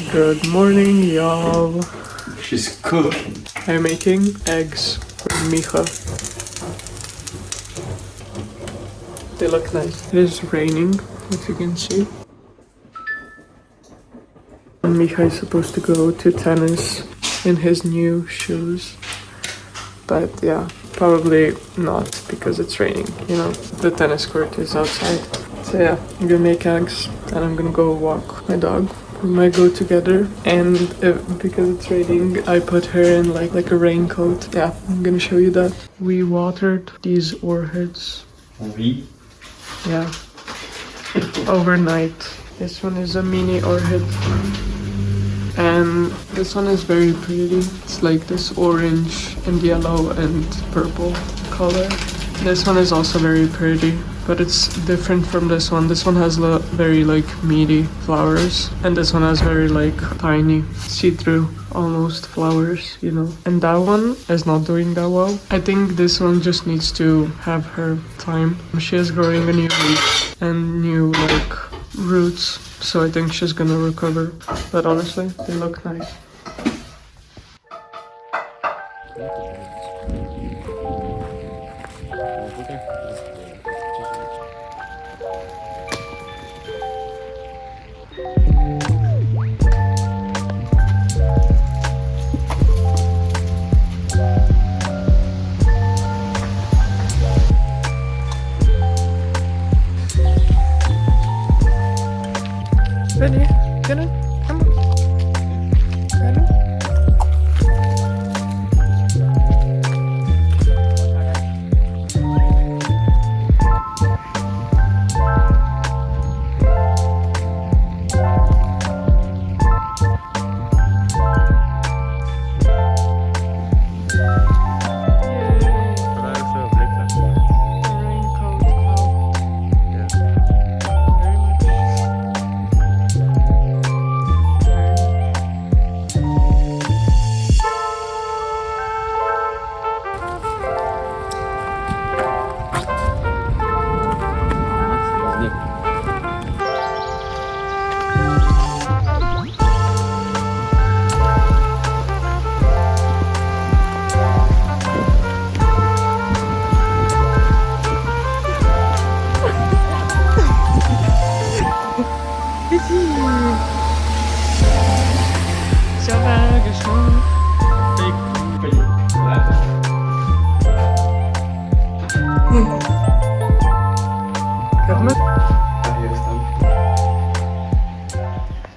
Good morning, y'all. She's cooking. I'm making eggs for Micha. They look nice. It is raining, as you can see. And Micha is supposed to go to tennis in his new shoes. But yeah, probably not because it's raining, you know. The tennis court is outside. So yeah, I'm gonna make eggs and I'm gonna go walk my dog. We might go together, and because it's raining, I put her in like a raincoat. Yeah, I'm gonna show you that. We watered these orchids. We? Yeah. Overnight. This one is a mini orchid. And this one is very pretty. It's like this orange and yellow and purple color. This one is also very pretty, but it's different from this one. This one has very like meaty flowers, and this one has very like tiny see-through almost flowers, you know. And that one is not doing that well. I think this one just needs to have her time. She is growing a new leaf and new like roots, so I think she's gonna recover. But honestly, they look nice. Ready? Get it? Come on. Ready?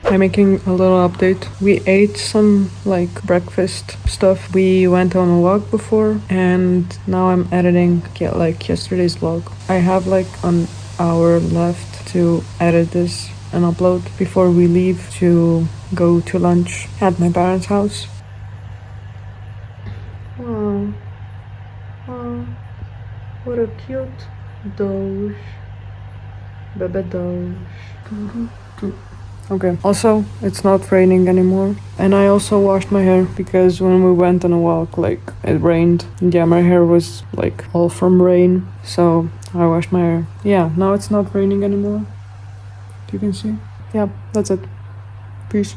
I'm making a little update. We ate some like breakfast stuff. We went on a walk before, and now I'm editing like yesterday's vlog. I have like an hour left to edit this and upload before we leave to go to lunch at my parents' house. Oh, oh, what a cute Doge. Bebe Doge. Okay, also, it's not raining anymore. And I also washed my hair because when we went on a walk, like, it rained. And yeah, my hair was, like, all from rain. So, I washed my hair. Yeah, now it's not raining anymore. You can see. Yeah, that's it. Peace.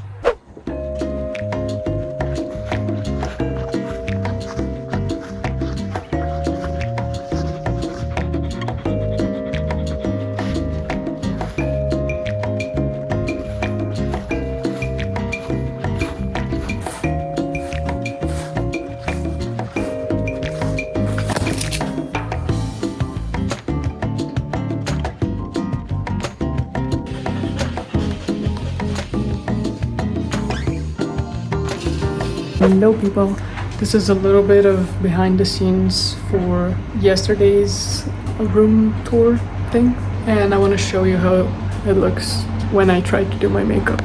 Hello people, this is a little bit of behind the scenes for yesterday's room tour thing, and I want to show you how it looks when I try to do my makeup.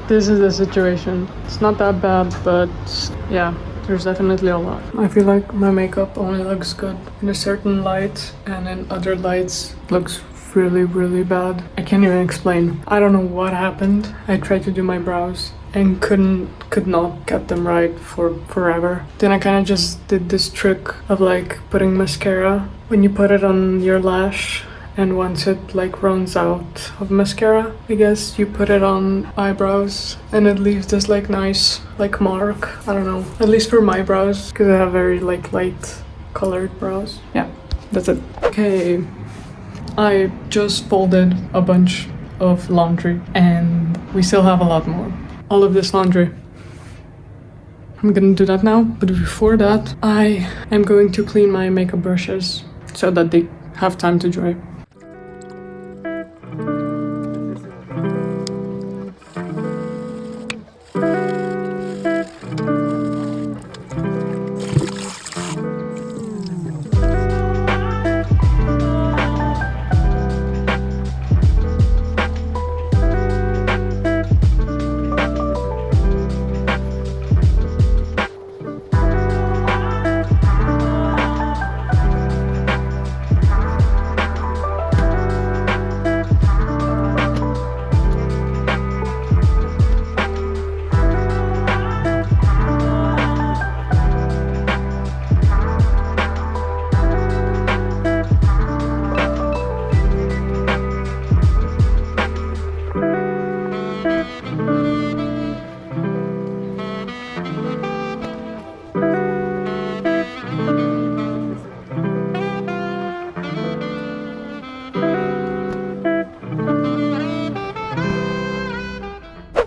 This is the situation. It's not that bad, but yeah, there's definitely a lot. I feel like my makeup only looks good in a certain light, and in other lights it looks really bad. I can't even explain. I don't know what happened. I tried to do my brows and could not get them right for forever. Then I kind of just did this trick of like putting mascara when you put it on your lash and once it like runs out of mascara, I guess you put it on eyebrows and it leaves this like nice like mark. I don't know, at least for my brows, because I have very like light colored brows. Yeah, that's it. Okay, I just folded a bunch of laundry and we still have a lot more. All of this laundry. I'm gonna do that now, but before that, I am going to clean my makeup brushes so that they have time to dry.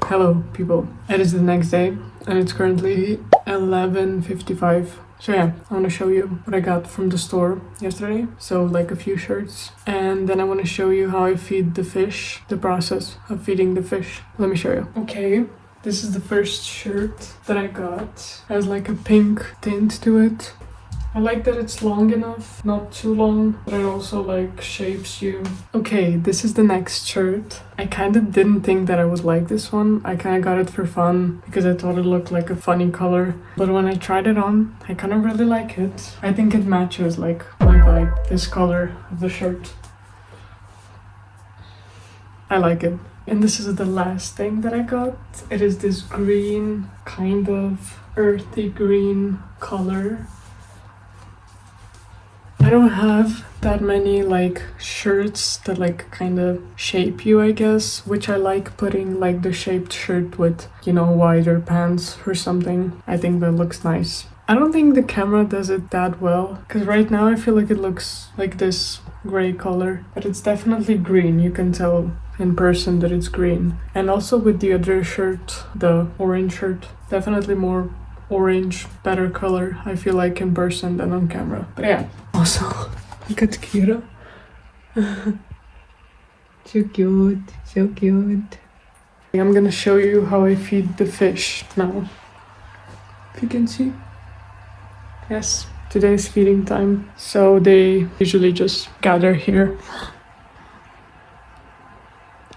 Hello people, it is the next day and it's currently 11:55. So yeah, I want to show you what I got from the store yesterday. So like a few shirts, and then I want to show you how I feed the fish, the process of feeding the fish. Let me show you. Okay, this is the first shirt that I got. It has like a pink tint to it. I like that it's long enough, not too long, but it also like shapes you. Okay, this is the next shirt. I kind of didn't think that I would like this one. I kind of got it for fun because I thought it looked like a funny color. But when I tried it on, I kind of really like it. I think it matches like my vibe, this color of the shirt. I like it. And this is the last thing that I got. It is this green, kind of earthy green color. I don't have that many like shirts that like kind of shape you, I guess, which I like putting like the shaped shirt with, you know, wider pants or something. I think that looks nice. I don't think the camera does it that well, because right now I feel like it looks like this gray color, but it's definitely green. You can tell in person that it's green. And also with the other shirt, the orange shirt, definitely more orange, better color, I feel like in person than on camera. But yeah. Also, look at Kira. So cute, so cute. I'm gonna show you how I feed the fish now. If you can see. Yes, today's feeding time. So they usually just gather here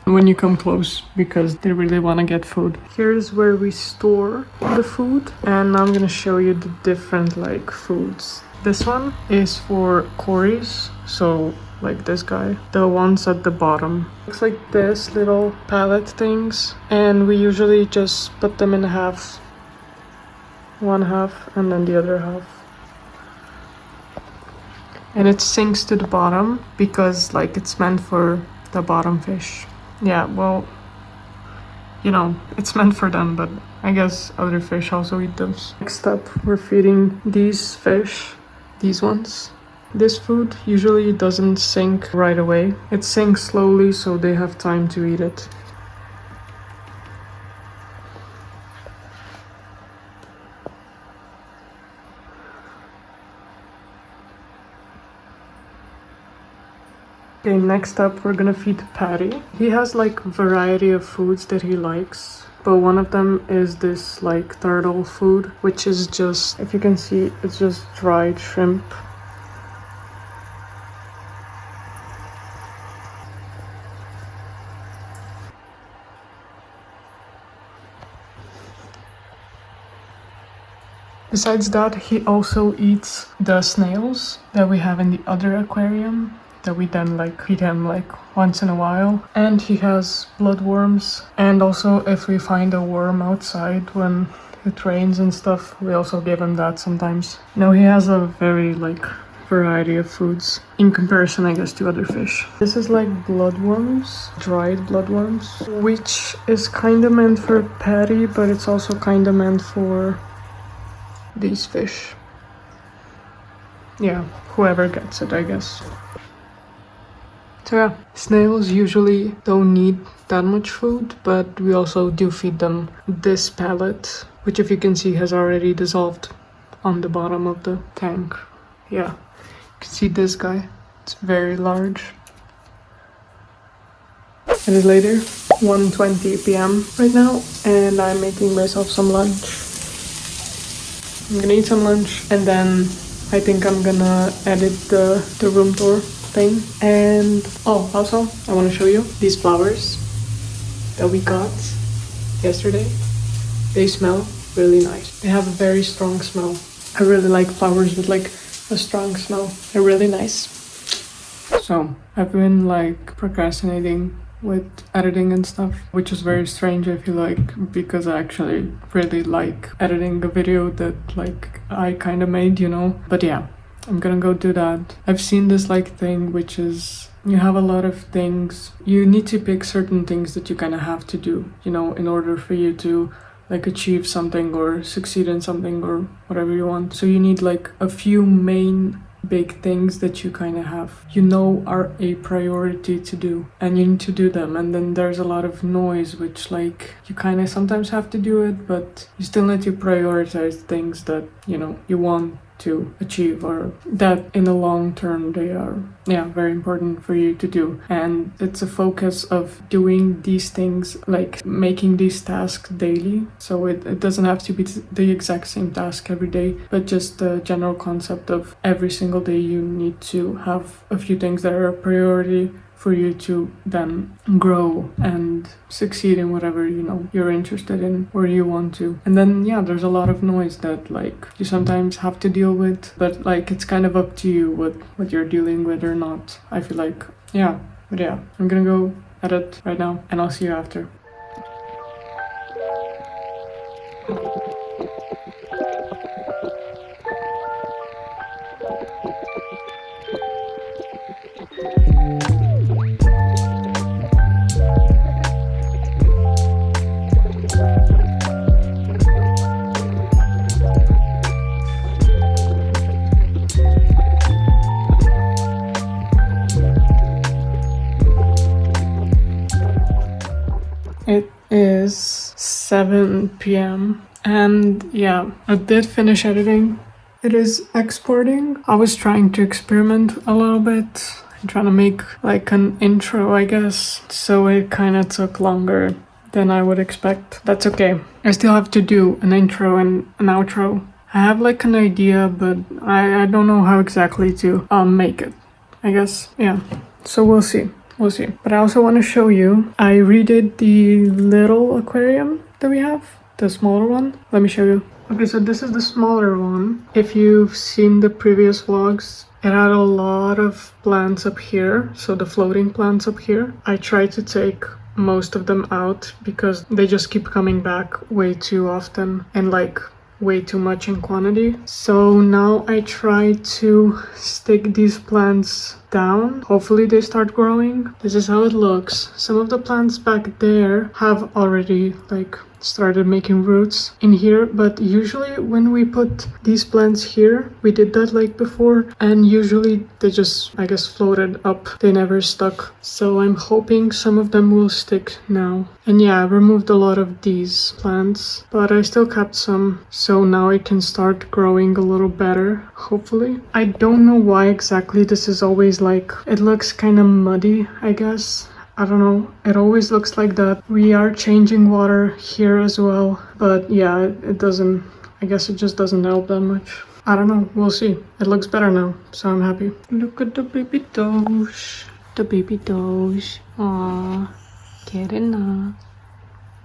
when you come close because they really want to get food. Here's where we store the food, and now I'm gonna show you the different like foods. This one is for Corys, so like this guy. The ones at the bottom. Looks like this little pallet things, and we usually just put them in halves. One half and then the other half. And it sinks to the bottom because like it's meant for the bottom fish. Yeah, well, you know, it's meant for them, but I guess other fish also eat those. Next up, we're feeding these fish. These ones. This food usually doesn't sink right away. It sinks slowly so they have time to eat it. Okay, next up we're gonna feed Patty. He has like a variety of foods that he likes. But one of them is this like turtle food, which is just, if you can see, it's just dried shrimp. Besides that, he also eats the snails that we have in the other aquarium, that we then like feed him like once in a while. And he has bloodworms, and also if we find a worm outside when it rains and stuff, we also give him that sometimes. No, he has a very like variety of foods in comparison, I guess, to other fish. This is like bloodworms, dried bloodworms, which is kind of meant for patty, but it's also kind of meant for these fish. Yeah, whoever gets it, I guess. So yeah, snails usually don't need that much food, but we also do feed them this pellet, which, if you can see, has already dissolved on the bottom of the tank. Yeah, you can see this guy. It's very large. It is later, 1:20 p.m. right now, and I'm making myself some lunch. I'm gonna eat some lunch, and then I think I'm gonna edit the room tour thing. And oh, also I want to show you these flowers that we got yesterday. They smell really nice. They have a very strong smell. I really like flowers with like a strong smell. They're really nice. So I've been like procrastinating with editing and stuff, which is very strange, I feel like, because I actually really like editing a video that like I kind of made, you know. But yeah, I'm gonna go do that. I've seen this like thing, which is you have a lot of things. You need to pick certain things that you kind of have to do, you know, in order for you to like achieve something or succeed in something or whatever you want. So you need like a few main big things that you kind of have, you know, are a priority to do, and you need to do them. And then there's a lot of noise, which like you kind of sometimes have to do it, but you still need to prioritize things that, you know, you want to achieve, or that in the long term they are very important for you to do. And it's a focus of doing these things, like making these tasks daily. So it doesn't have to be the exact same task every day, but just the general concept of every single day you need to have a few things that are a priority for you to then grow and succeed in whatever, you know, you're interested in or you want to. And then yeah, there's a lot of noise that like you sometimes have to deal with, but like it's kind of up to you what you're dealing with or not, I feel like. Yeah, but yeah, I'm gonna go edit right now and I'll see you after. It is 7 p.m. and yeah, I did finish editing. It is exporting. I was trying to experiment a little bit. I'm trying to make like an intro, I guess. So it kind of took longer than I would expect. That's okay. I still have to do an intro and an outro. I have like an idea, but I don't know how exactly to make it, I guess. Yeah, so we'll see. We'll see. But I also want to show you, I redid the little aquarium that we have, the smaller one. Let me show you. Okay, so this is the smaller one. If you've seen the previous vlogs, it had a lot of plants up here, so the floating plants up here. I tried to take most of them out because they just keep coming back way too often and like way too much in quantity. So now I try to stick these plants down. Hopefully they start growing. This is how it looks. Some of the plants back there have already like started making roots in here, but usually when we put these plants here, we did that like before, and usually they just, I guess, floated up. They never stuck. So I'm hoping some of them will stick now. And yeah, I removed a lot of these plants, but I still kept some, so now it can start growing a little better, hopefully. I don't know why exactly this is always like, it looks kind of muddy, I guess. I don't know, it always looks like that. We are changing water here as well, but yeah, it doesn't, I guess it just doesn't help that much. I don't know, we'll see. It looks better now, so I'm happy. Look at the baby toes. The baby toes. Aww. Karina.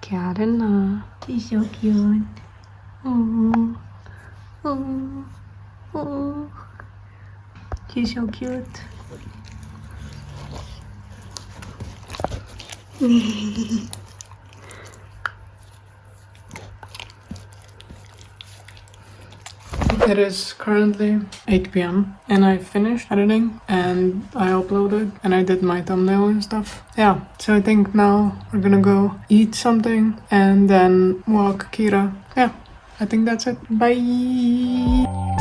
Karina. She's so cute. Oh. Oh. Oh. She's so cute. It is currently 8 p.m. and I finished editing and I uploaded and I did my thumbnail and stuff. Yeah, so I think now we're gonna go eat something and then walk Kira. Yeah, I think that's it. Bye!